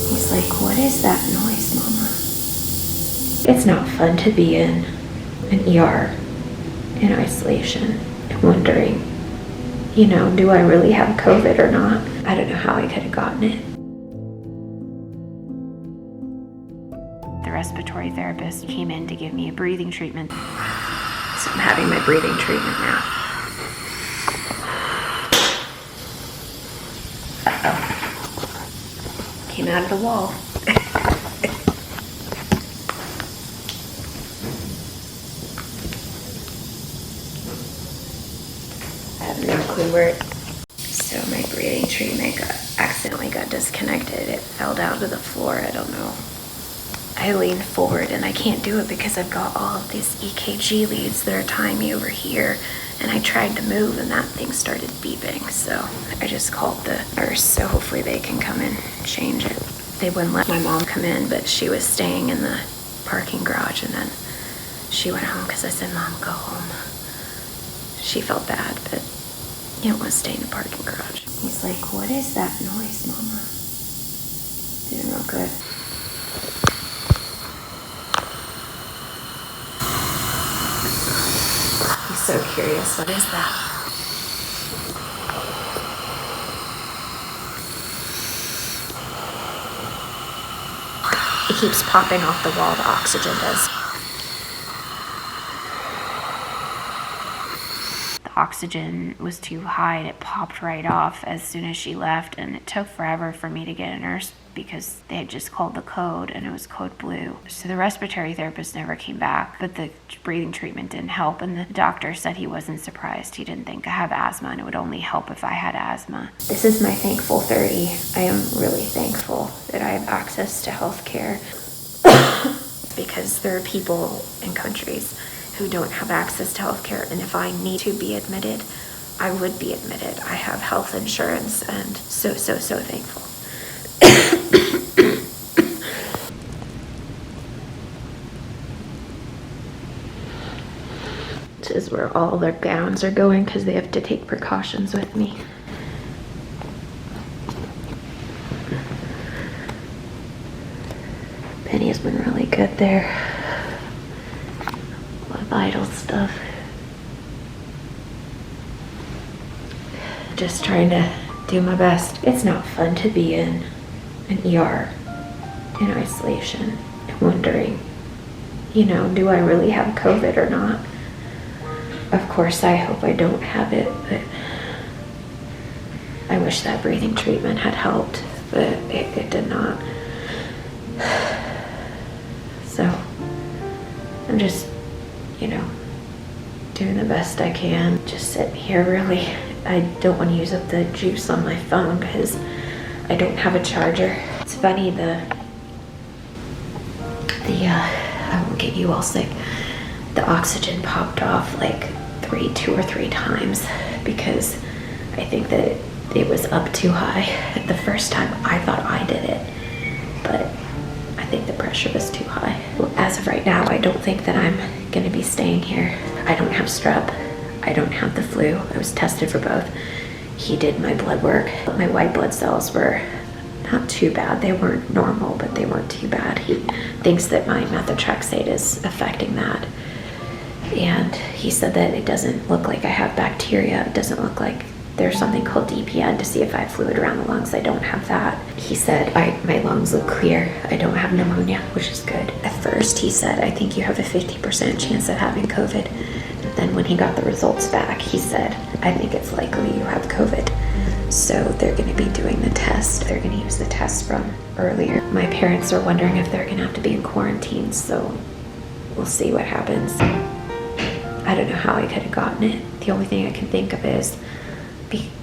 He's like, what is that noise, Mama? It's not fun to be in an ER in isolation and wondering, you know, do I really have COVID or not? I don't know how I could have gotten it. The respiratory therapist came in to give me a breathing treatment. So I'm having my breathing treatment now. Uh-oh. Came out of the wall. I have no clue where it... So my breathing treatment accidentally got disconnected. It fell down to the floor. I don't know. I leaned forward and I can't do it because I've got all of these EKG leads that are tying me over here, and I tried to move and that thing started beeping. So I just called the nurse, so hopefully they can come and change it. They wouldn't let my mom come in, but she was staying in the parking garage, and then she went home because I said, Mom, go home. She felt bad, but you don't want to stay in the parking garage. He's like, what is that noise, Mama? Doing real good. He's so curious. What is that? It keeps popping off the wall, the oxygen does. The oxygen was too high and it popped right off as soon as she left, and it took forever for me to get a nurse because they had just called the code and it was code blue. So the respiratory therapist never came back, but the breathing treatment didn't help, and the doctor said he wasn't surprised. He didn't think I have asthma and it would only help if I had asthma. This is my thankful 30. I am really thankful that I have access to health care because there are people in countries who don't have access to health care, and if I need to be admitted, I would be admitted. I have health insurance, and so thankful. This is where all their gowns are going because they have to take precautions with me. Penny has been really good there. A lot of vital stuff. Just trying to do my best. It's not fun to be in an ER in isolation and wondering, you know, do I really have COVID or not? Of course, I hope I don't have it, but I wish that breathing treatment had helped, but it did not. So I'm just, you know, doing the best I can. Just sitting here, really. I don't want to use up the juice on my phone because I don't have a charger. It's funny, I won't get you all sick. The oxygen popped off like two or three times because I think that it was up too high. The first time I thought I did it, but I think the pressure was too high. Well, as of right now, I don't think that I'm gonna be staying here. I don't have strep. I don't have the flu. I was tested for both. He did my blood work. My white blood cells were not too bad. They weren't normal, but they weren't too bad. He thinks that my methotrexate is affecting that. And he said that it doesn't look like I have bacteria. It doesn't look like there's something called DPN to see if I have fluid around the lungs. I don't have that. He said my lungs look clear. I don't have pneumonia, which is good. At first he said, I think you have a 50% chance of having COVID. Then when he got the results back, he said, I think it's likely you have COVID. So they're gonna be doing the test. They're gonna use the test from earlier. My parents are wondering if they're gonna have to be in quarantine, so we'll see what happens. I don't know how I could have gotten it. The only thing I can think of is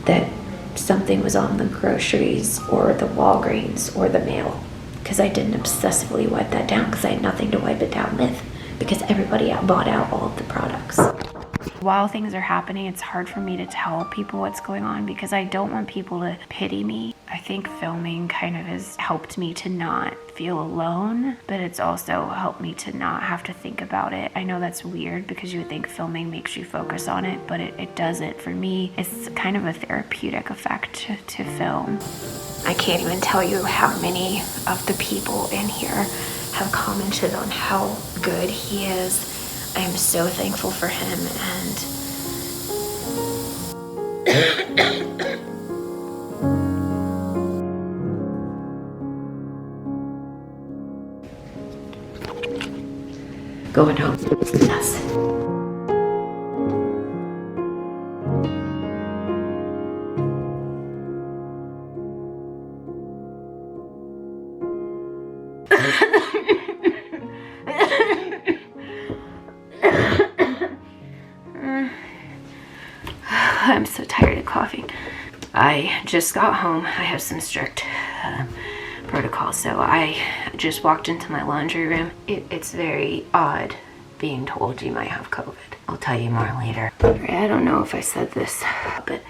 that something was on the groceries or the Walgreens or the mail, because I didn't obsessively wipe that down because I had nothing to wipe it down with, because everybody bought out all of the products. While things are happening, it's hard for me to tell people what's going on because I don't want people to pity me. I I think filming kind of has helped me to not feel alone, but it's also helped me to not have to think about it. I know that's weird because you would think filming makes you focus on it, but it doesn't. For me, it's kind of a therapeutic effect to film. I can't even tell you how many of the people in here have commented on how good he is. I am so thankful for him, and going home. Yes. I'm so tired of coughing. I just got home. I have some strict protocol, so I just walked into my laundry room. It's very odd being told you might have COVID. I'll tell you more later. I don't know if I said this, but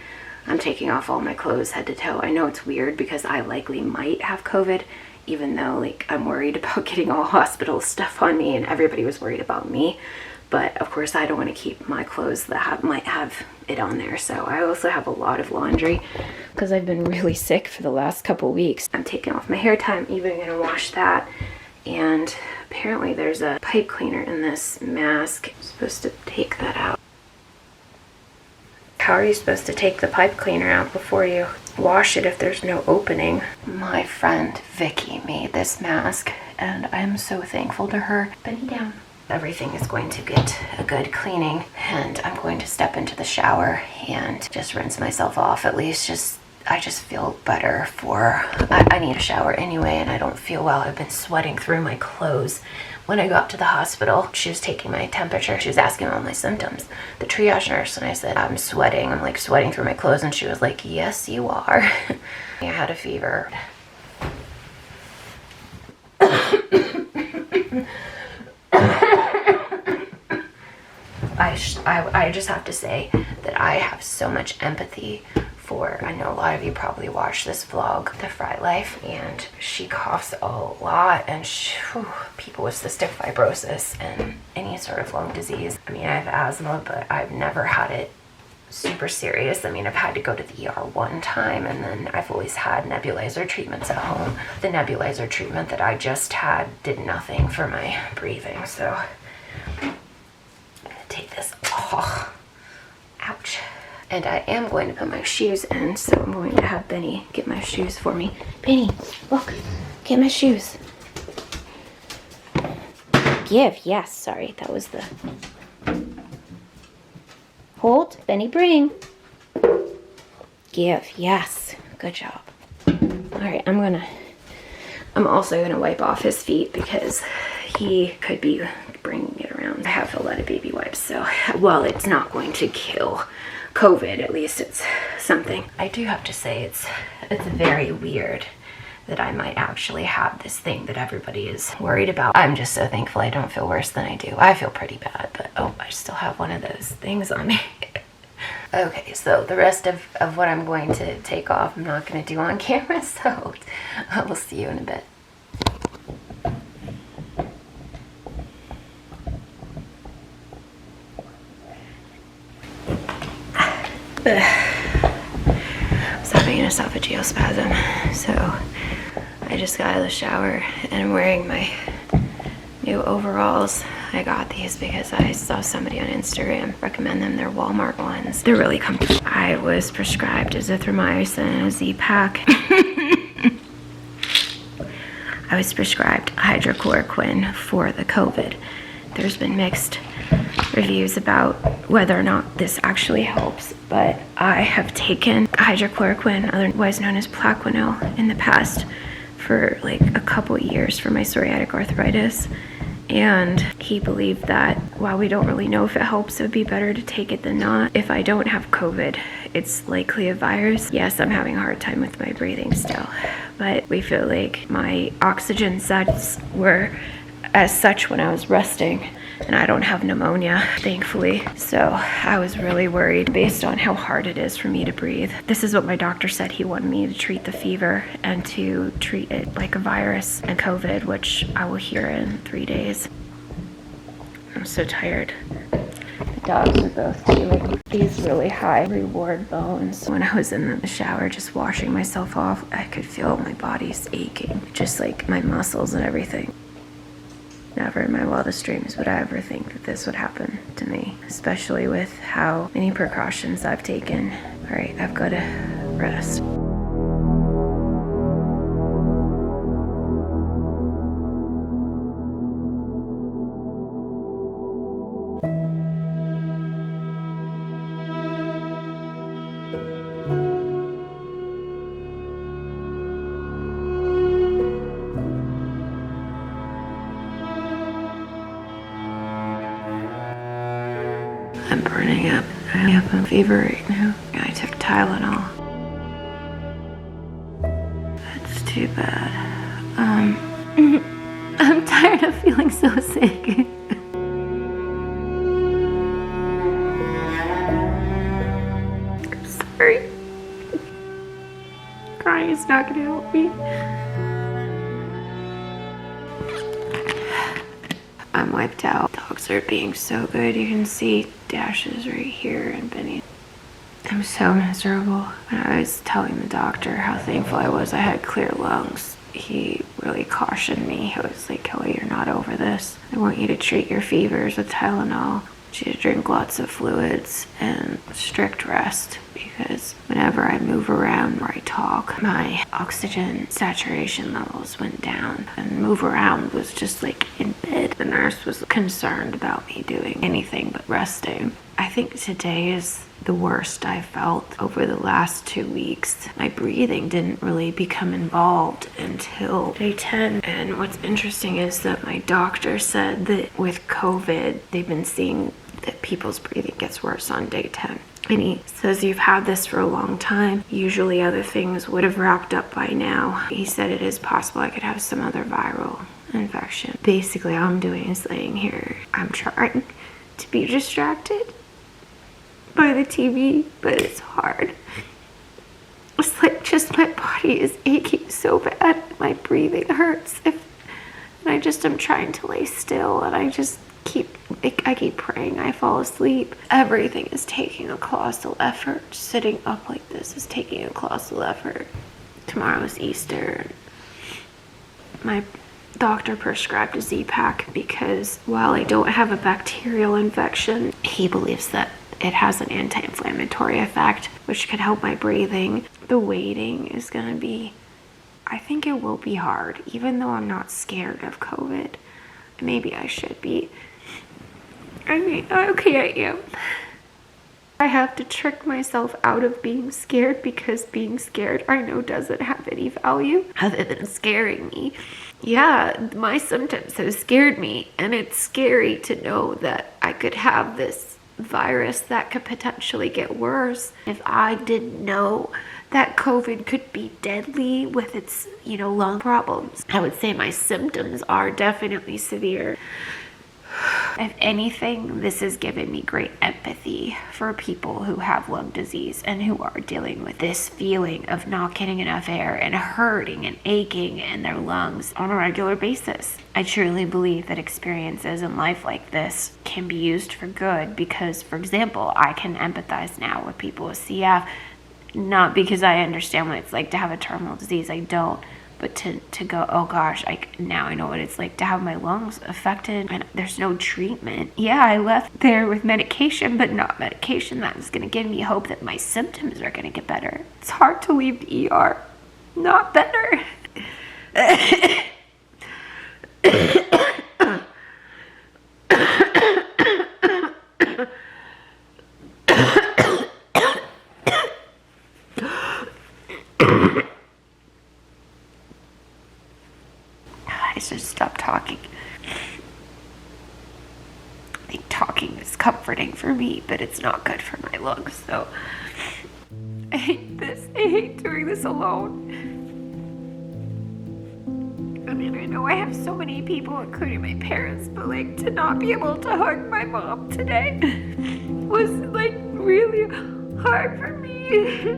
I'm taking off all my clothes head to toe. I know it's weird because I likely might have COVID, even though like I'm worried about getting all hospital stuff on me and everybody was worried about me. But of course I don't want to keep my clothes that might have it on there. So I also have a lot of laundry because I've been really sick for the last couple weeks. I'm taking off my hair tie. I'm even gonna wash that. And apparently there's a pipe cleaner in this mask. I'm supposed to take that out. How are you supposed to take the pipe cleaner out before you wash it if there's no opening? My friend Vicky made this mask and I'm so thankful to her. Bend down. Everything is going to get a good cleaning, and I'm going to step into the shower and just rinse myself off. At least I just feel better I need a shower anyway, and I don't feel well. I've been sweating through my clothes. When I got to the hospital, she was taking my temperature. She was asking all my symptoms, the triage nurse, and I said, I'm sweating. I'm like sweating through my clothes, and she was like, yes, you are. I had a fever. I just have to say that I have so much empathy for, I know a lot of you probably watch this vlog, The Fry Life, and she coughs a lot, and people with cystic fibrosis and any sort of lung disease. I mean, I have asthma, but I've never had it super serious. I mean, I've had to go to the ER one time, and then I've always had nebulizer treatments at home. The nebulizer treatment that I just had did nothing for my breathing, so I'm gonna take this. Oh, ouch. And I am going to put my shoes in, so I'm going to have Benny get my shoes for me. Benny, look, get my shoes. Give, yes, sorry, that was the... Hold, Benny, bring. Give, yes, good job. All right, I'm also gonna wipe off his feet because he could be bringing it around. I have a lot of baby wipes, so while it's not going to kill COVID, at least it's something. I do have to say it's very weird that I might actually have this thing that everybody is worried about. I'm just so thankful I don't feel worse than I do. I feel pretty bad, but oh, I still have one of those things on me. Okay, so the rest of what I'm going to take off, I'm not going to do on camera, so I will see you in a bit. I was having an esophageal spasm, so I just got out of the shower and I'm wearing my new overalls. I got these because I saw somebody on Instagram recommend them. They're Walmart ones. They're really comfy. I was prescribed azithromycin and a Z-Pack. I was prescribed hydrochloroquine for the COVID. There's been mixed reviews about whether or not this actually helps, but I have taken hydrochloroquine, otherwise known as Plaquenil, in the past for like a couple years for my psoriatic arthritis, and he believed that while we don't really know if it helps, it would be better to take it than not. If I don't have COVID, it's likely a virus. Yes, I'm having a hard time with my breathing still, but we feel like my oxygen sets were as such when I was resting and I don't have pneumonia, thankfully. So I was really worried based on how hard it is for me to breathe. This is what my doctor said. He wanted me to treat the fever and to treat it like a virus and COVID, which I will hear in 3 days. I'm so tired. The dogs are both doing these really high reward bones. When I was in the shower just washing myself off, I could feel my body's aching, just like my muscles and everything. Never in my wildest dreams would I ever think that this would happen to me, especially with how many precautions I've taken. All right, I've got to rest. I'm burning up. I have a fever right now. I took Tylenol. That's too bad. I'm tired of feeling so sick. I'm sorry. Crying is not gonna help me. I'm wiped out. Dogs are being so good. You can see dashes right here and beneath. I'm so miserable. When I was telling the doctor how thankful I was I had clear lungs, he really cautioned me. He was like, Kelly, you're not over this. I want you to treat your fevers with Tylenol. I want you to drink lots of fluids and strict rest, because whenever I move around or I talk, my oxygen saturation levels went down, and move around was just like in bed. The nurse was concerned about me doing anything but resting. I think today is the worst I felt over the last 2 weeks. My breathing didn't really become involved until day 10. And what's interesting is that my doctor said that with COVID, they've been seeing that people's breathing gets worse on day 10. And he says, you've had this for a long time. Usually other things would have wrapped up by now. He said it is possible I could have some other viral infection. Basically, all I'm doing is laying here. I'm trying to be distracted by the TV, but it's hard. It's like just my body is aching so bad. My breathing hurts. And I'm trying to lay still, and I keep praying I fall asleep. Everything is taking a colossal effort. Sitting up like this is taking a colossal effort. Tomorrow is Easter. My doctor prescribed a Z-Pack because while I don't have a bacterial infection, he believes that it has an anti-inflammatory effect, which could help my breathing. The waiting is going to be, I think it will be hard, even though I'm not scared of COVID. Maybe I should be. I mean, okay, I am. I have to trick myself out of being scared, because being scared I know doesn't have any value other than scaring me. Yeah, my symptoms have scared me, and it's scary to know that I could have this virus that could potentially get worse. If I didn't know that COVID could be deadly with its, lung problems, I would say my symptoms are definitely severe. If anything, this has given me great empathy for people who have lung disease and who are dealing with this feeling of not getting enough air and hurting and aching in their lungs on a regular basis. I truly believe that experiences in life like this can be used for good, because, for example, I can empathize now with people with CF, not because I understand what it's like to have a terminal disease. I don't. But to go, oh gosh, now I know what it's like to have my lungs affected and there's no treatment. Yeah, I left there with medication, but not medication that is going to give me hope that my symptoms are going to get better. It's hard to leave the ER. Not better. I should stop talking. I think talking is comforting for me, but it's not good for my lungs, so I hate this. I hate doing this alone. mean, I know I have so many people, including my parents, but like to not be able to hug my mom today was like really hard for me.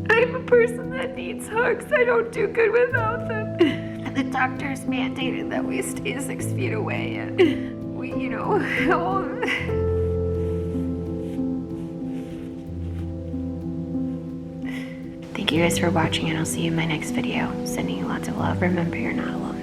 I'm a person that needs hugs. I don't do good without them. And the doctors mandated that we stay 6 feet away, and we, you know, Thank you guys for watching, and I'll see you in my next video. Sending you lots of love. Remember, you're not alone.